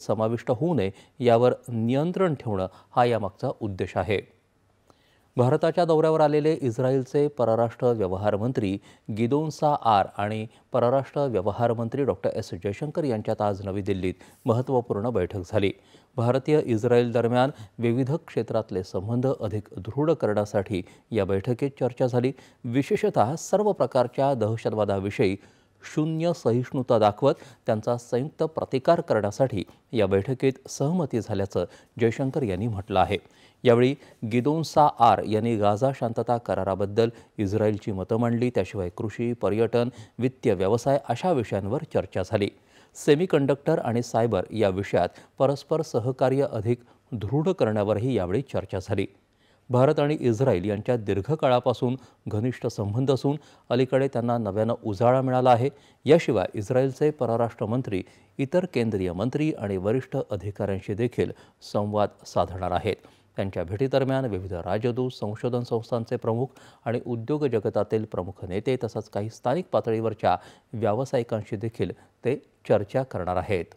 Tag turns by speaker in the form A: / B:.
A: समाविष्ट होऊ नये यावर नियंत्रण ठेवणं हा यामागचा उद्देश आहे। भारताच्या दौऱ्यावर आलेले इस्रायलचे परराष्ट्र व्यवहार मंत्री गिदोन सआर आणि परराष्ट्र व्यवहार मंत्री डॉक्टर एस जयशंकर यांच्यात आज नवी दिल्लीत महत्त्वपूर्ण बैठक झाली। भारतीय इस्रायल दरम्यान विविध क्षेत्रातले संबंध अधिक दृढ करण्यासाठी या बैठकीत चर्चा झाली। विशेषतः सर्व प्रकारच्या दहशतवादाविषयी शून्य सहिष्णुता दाखवत त्यांचा संयुक्त प्रतिकार करण्यासाठी या बैठकीत सहमती झाल्याचं जयशंकर यांनी म्हटलं आहे। यावेळी गिदोन सआर यांनी गाझा शांतता कराराबद्दल इस्रायलची मतं मांडली। त्याशिवाय कृषी, पर्यटन, वित्तीय व्यवसाय अशा विषयांवर चर्चा झाली। सेमीकंडक्टर आणि सायबर या विषयात परस्पर सहकार्य अधिक दृढ करण्यावरही यावेळी चर्चा झाली। भारत आणि इस्रायल यांच्यात दीर्घकाळापासून घनिष्ठ संबंध असून अलीकडे त्यांना नव्यानं उजाळा मिळाला आहे। याशिवाय इस्रायलचे परराष्ट्र मंत्री इतर केंद्रीय मंत्री आणि वरिष्ठ अधिकाऱ्यांशी देखील संवाद साधणार आहेत। त्यांच्या भेटीदरम्यान विविध राजदूत, संशोधन संस्थांचे प्रमुख आणि उद्योग जगतातील प्रमुख नेते तसंच काही स्थानिक पातळीवरच्या व्यावसायिकांशी देखील ते चर्चा करणार आहेत।